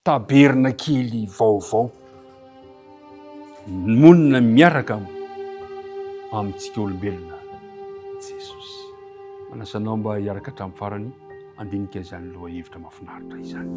tabernakely vaovao monina miaraka amintsika olombelona Jesosy. Manasanao mba hiaraka hatramin'ny farany andinika izany loha hevitra mahafinaritra izany.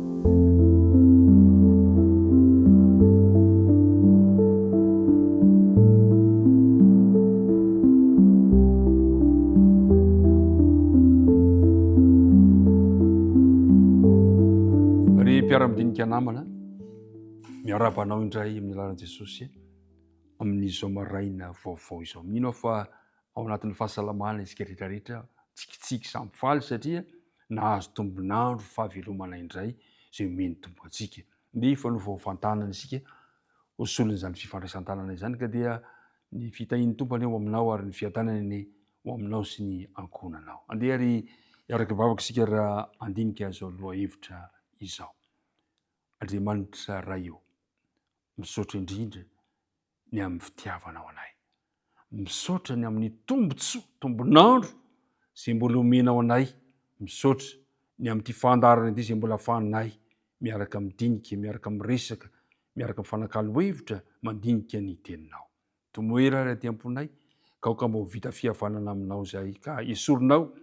Ry mpiara-midinika namana, miarabanao indray amin'ny alalan'i Jesosy amin'izao maraina vaovao izao. Mino aho fa ao anatin'ny fahasalamana isika rehetrarehetra tsikitsiky samy faly satria nahazo tombonandro fahavelomana indray izay omeny tombo antsika. Nefa no vaofantanana isika hosolon'izany fifandraisan-tanana izany ka dia ny fitahin'ny tompony eo aminao ary ny fiatanany ho aminao sy ny ankonanao. Andeha ary hiaraka vavaka isika raha andinika izao loha hevitra izao. Andriamanitra ray eo, misaotra indrindra ny amin'ny fitiavanao anay. Misaotra ny amin'ny tombotsoa, tombonandro izay mbola omenao anay. Misaotra ny amin'ity fandarana ity izay mbola ahafahanay miaraka midinika, miaraka miresaka, miaraka mifanakalo hevitra mandinika ny teninao. Tomoera ary aty am-ponay, ka aoka mba ho vita fihavanana aminao izay, ka esorinao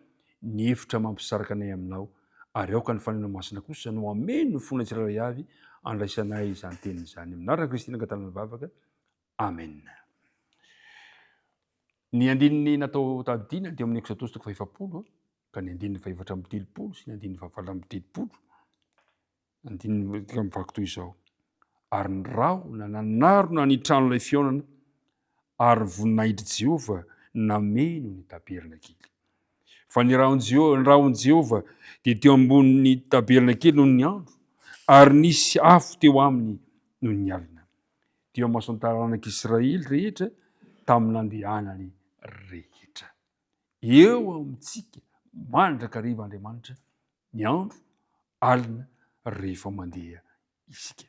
ny hevitra mampisaraka anay aminao, ary aoka ny fanenao masina kosa no ameno ny fonina tsirairay avy andraisanay izany teny izany. Aminarana Kristy nangatana vavaka. Amen. Ny andininy natao tadidiana dia amin'ny Jesosy toko 7, ka ny andininy 430 sy ny andininy 430. Andininy mivako toy izao. Ary ny rahona nanarona ny tranon'ilay fionana, ary voninahitry Jehova nameno ny tabernakely. Fa ny rahon'i Jehova dia teo ambonin'ny tabernakely noho ny andro, ary nisy afo teo aminy noho ny alina. Teo amason-taranak'Israely rehetra tamin'n'andehanany rehetra. Eo amintsika mandrakariva Andriamanitra ny andro, alina rehefa mandeha isika.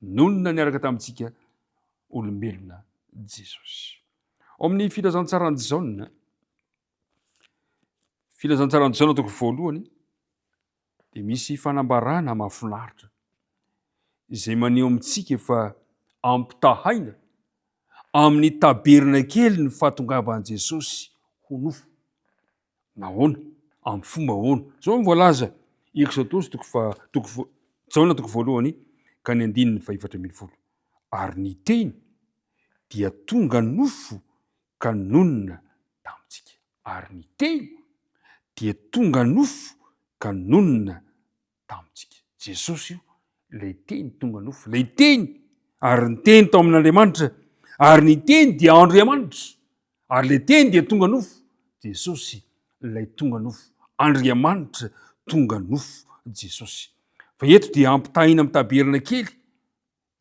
Nonina niaraka tamintsika olombelona Jesosy. Ao amin'ny filazantsarany Jaona, toko 1 dia misy fanambarana mahafinaritra izay maneho amintsika fa Ampitahaina amin'ny tabernakely ny fahatongavan'i Jesosy ho nofo. Ahoana? Amin'ny fomba ahoana? Zao voalaza Jesosy Jaona toko 1 ka ny andininy 4:10. Ary ny teny dia tonga nofo ka nonina tamintsika. Ary ny teny dia tonga nofo ka nonina tamintsika. Jesosy io, ilay teny tonga nofo, ilay teny, ary ny teny tao amin'Andriamanitra, ary ny teny dia Andriamanitra, ary ilay teny dia tonga nofo. Jesosy ilay tonga nofo, Andriamanitra tonga nofo Jesosy. Fa eto dia Ampitahaina amin'ny tabernakely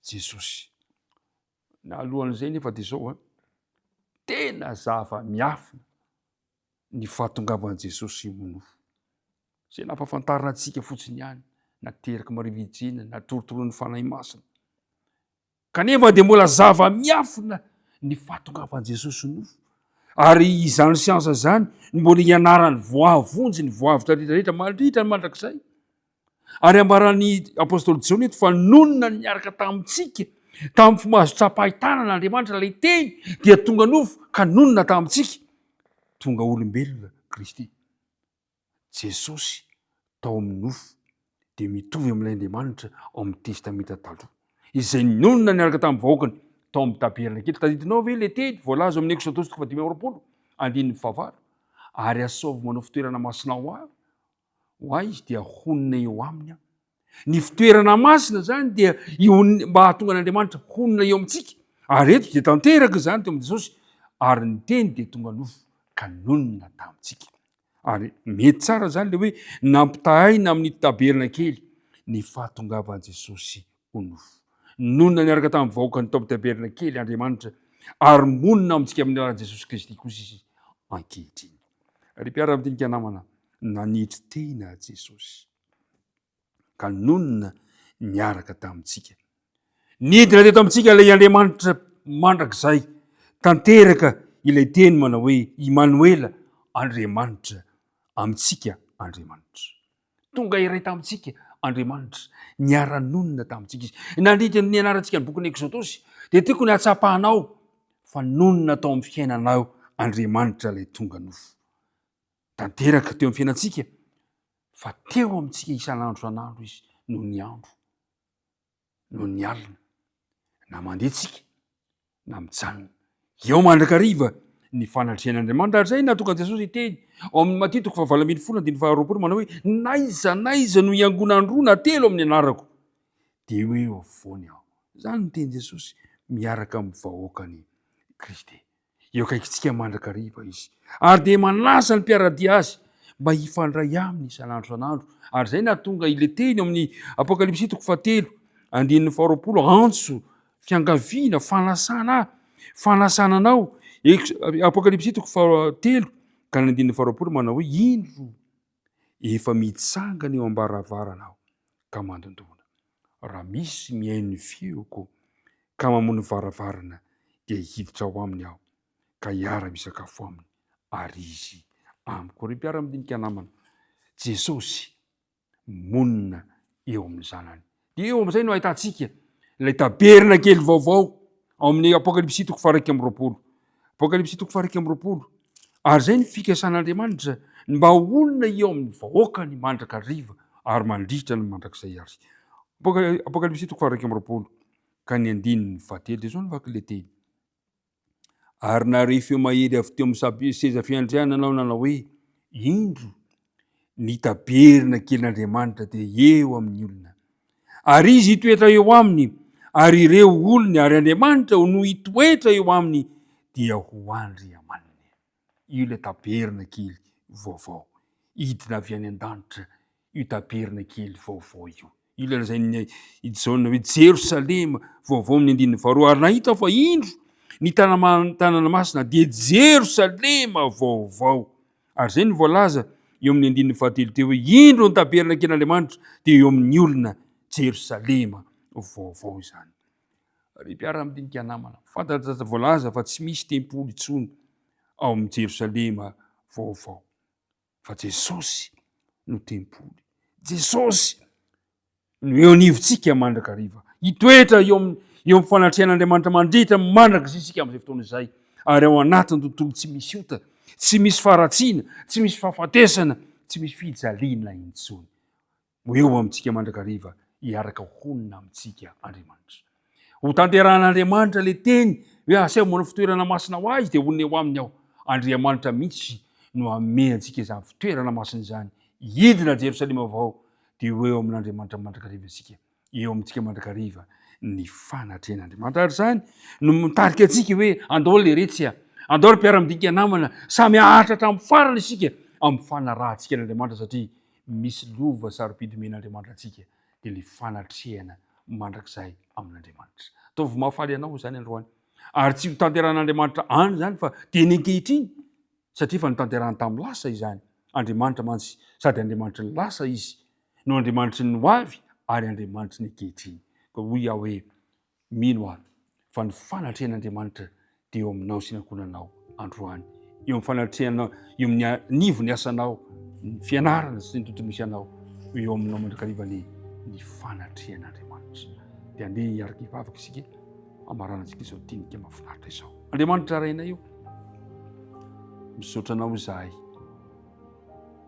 Jesosy. Na alohan'izay nefa dia izao, tena zava-miafina ny fahatongavan'i Jesosy ho nofo. Izay nampahafantarina antsika fotsiny ihany, nateraka marivijina, natorotoroan'ny fanahy masina. Kanefa dia mbola zava-miafina ny fahatongavan'i Jesosy ho nofo. Ary izany siansa izany mbola hianaran'ny voavonjy ny voavotra rehetrarehetra mandritra ny mandrakizay. Ary Ambaran'ny apostoly Jaona eto fa nonina niaraka tamintsika tamin'ny fomba azo tsapain-tanana Andriamanitra ilay teny dia tonga nofo ka nonina tamintsika. Tonga olombelona Kristy. Jesosy tao amin'ny nofo dia mitovy amin'ilay Andriamanitra ao amin'ny testamenta taloha. Izay nonina niaraka tamin'ny vahoakany tao amin'ny tabernakely. Tadidinao ve ilay teny voalaza amin'ny Jesosy toko 5:20, andininy 5. Ary asaovy manao fitoerana masina ho ahy izy dia honina eo aminy. Ny fitoerana masina zany dia mba hahatonga n'Andriamanitra honina eo amintsika. Ary eto dia tanteraka izany teo amin'ny Jesosy, ary ny teny dia tonga nofo ka nonina tamintsika. Ary mety tsara zany le hoe nampitahaina amin'ny tabernakely ny fahatongavan'i Jesosy ho nofo. Nonina niaraka tamin'ny vahoakany tao amin'ny tabernakely Andriamanitra, ary monina amintsika amin'ny alalan'i Jesosy Kristy kosa izy ankehitriny. Ry mpiara-midinika namana, nanitry tena Jesosy ka nonina niaraka tamintsika. Nidina teto amintsika ilay Andriamanitra mandrakizay, tanteraka ilay teny manao hoe Imanoela, Andriamanitra amintsika Andriamanitra. Tonga iray tamintsika Andriamanitra niara-nonina tamintsika izy. Nandritra ny anarantsika ny bokin'ny Eksodosy dia tiako ny hatsapahanao fa nonina tao amin'ny fiainanao Andriamanitra ilay tonga nofo. Tanteraka teo amin'ny fiainantsika fa teo amintsika isan'andro san'andro izy no ny andro, no ny alina, na mandehantsika na mijanona. Eo mandrakariva ny fanatrehan'Andriamanitra. Ary zay natonga Jesosy teny ao amin'ny Matio 7:20 manao hoe naiza no iangonandroana telo amin'ny anarako dia eo afovoany aho. Zany no teny Jesosy miaraka amin'ny vahoakany Kristy. Eo akaikitsika mandrakariva izy. Ary dia manasa ny mpiaradia azy mba hifandray aminy isan'andro san'andro. Ary zay natonga ile teny amin'ny Apokalipsy 7:20, antso, fiangaviana, fanasana anao. Apokalipsy 7:20 manao hoe indro efa mitsangana eo ambaravarana ka mandondona. Raha misy mihaino ny feoko ka mamono varavarana dia hiditra ao aminy aho ka hiara-misakafo aminy ary izy amiko. Ry mpiara-midinika namana, Jesosy monina eo amin'ny zanany. Dia eo amin'izay no ahitantsika ilay tabernakely vaovao ao amin'ny Apokalipsy 1:20. Apokalipsy 1:20. Ary zay ny fikasan'Andriamanitra mba olona eo amin'ny vahoakany mandrakariva ary mandritra ny mandrakizay azy. Apokalipsy 1:20 ka ny 9:7 dia zao ny vaky le teny. Ary narefy eo mahery avy teo amin'ny seza fiandrianana nanao hoe indro ny tabernakelyn'Andriamanitra dia eo amin'ny olona. Ary izy hitoetra eo aminy, ary ireo olony ary Andriamanitra no hitoetra eo aminy dia ho Andriamaniny. Io le tabernakely vaovao. Idina avy any an-danitra io tabernakely vaovao io. Io le lazain'ny Jaona hoe Jerosalema vaovao amin'ny 9:2. Ary nahita fa indro ny tanàna masina dia Jerosalema vaovao. Ary zay ny voalaza eo amin'ny 9:3 teo hoe indro ny tabernakelyn'Andriamanitra dia eo amin'ny olona Jerosalema vaovao izany. Ry mpiara-midinika namana, fantatra voalaza fa tsy misy tempoly intsony ao amin'ny Jerosalema vaovao. Fa Jesosy no tempoly. Jesosy no eo anivontsika mandrakariva. Hitoetra eo amin'ny fanatrehan'Andriamanitra mandritra mandrakizay isika amin'izay fotoana izay. Ary ao anatin'ny tontolo tsy misy ota, tsy misy faratsiana, tsy misy fahafatesana, tsy misy fijaliana intsony. Eo amintsika mandrakariva hiaraka honina amintsika Andriamanitra. Ho tanterahan'Andriamanitra le teny hoe aseho manao fitoerana masina ho azy dia honina eo aminy aho. Andriamanitra mihitsy no ame antsika izany fitoerana masina izany. Hidina Jerosalema vaovao dia eo amin'Andriamanitra mandrakariva isika. Eo amintsika mandrakariva ny fanatrehan'Andriamanitra. Ary zany no mitarika antsika hoe andao le retsy, andao ry mpiara-midinika namana, samy ahatra hatramin'ny farany isika amin'ny fanarahantsika n'Andriamanitra satria misy lova sarobidy men'Andriamanitra antsika dia le fanatrehana mandrakizay amin'Andriamanitra. Ataovy mahafaly anao zany androany. Ary tsy ho tanteran'Andriamanitra any zany fa dia ny ankehitriny satria fa nitanterahany tamin'ny lasa izany. Andriamanitra mantsy sady Andriamanitra ny lasa izy, no Andriamanitra ny hoavy ary Andriamanitra ny ankehitriny. Ka hoy aho hoe mino aho fa ny fanatrehan'Andriamanitra dia eo aminao sy ny ankonanao androany. Eo amin'ny fanatrehanao, eo amin'ny nivony asanao, ny fianarana sy ny tontolo misy anao, eo aminao mandrakarivany ny fanatrehan'Andriamanitra. Dia andeha hiaraka hivavaka isika amaranantsika izao tinika mahafinaritra izao. Andriamanitra rainay io, misaotra anao izahay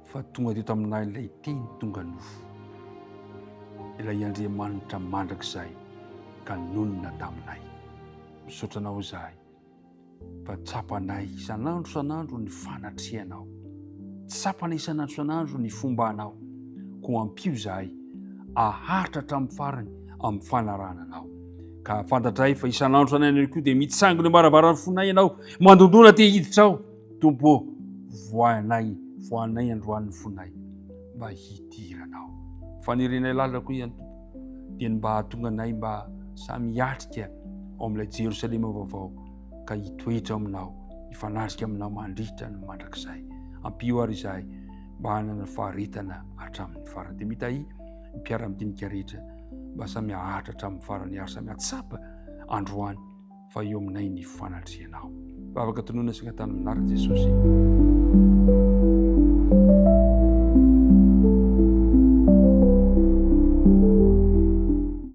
fa tonga teto aminay ilay teny tonga nofo, ilay Andriamanitra mandrakizay ka nonina taminay. Misaotra anao izahay fa tsapanay isan'andro san'andro ny fanatrehanao, tsapanay isan'andro san'andro ny fombanao, ko ampio izahay aharitra hatramin'ny farany amin'ny fanarananao. Ka fantatray fa isan'andro san'andro koa dia mitsangona maravarany fonay ianao, mandondona te hiditra ao. Tompo, voanay androan'ny fonay mba hidiranao. Fanerenay lalina koa ihany dia mba hahatonga anay mba samy hiatrika ao amin'ilay Jerosalema vaovao ka hitoetra aminao, hifanarika aminao mandritra ny mandrakizay. Ampio ary izahay mba hanana faharetana hatramin'ny farany. Dia mitahy mpiara-midinika rehetra mba samy haharitra hatramin'ny farany ary samy hatsapa androany fa eo aminay ny fanatrehanao. Vavaka tonoina sy tany minaraka Jesosy.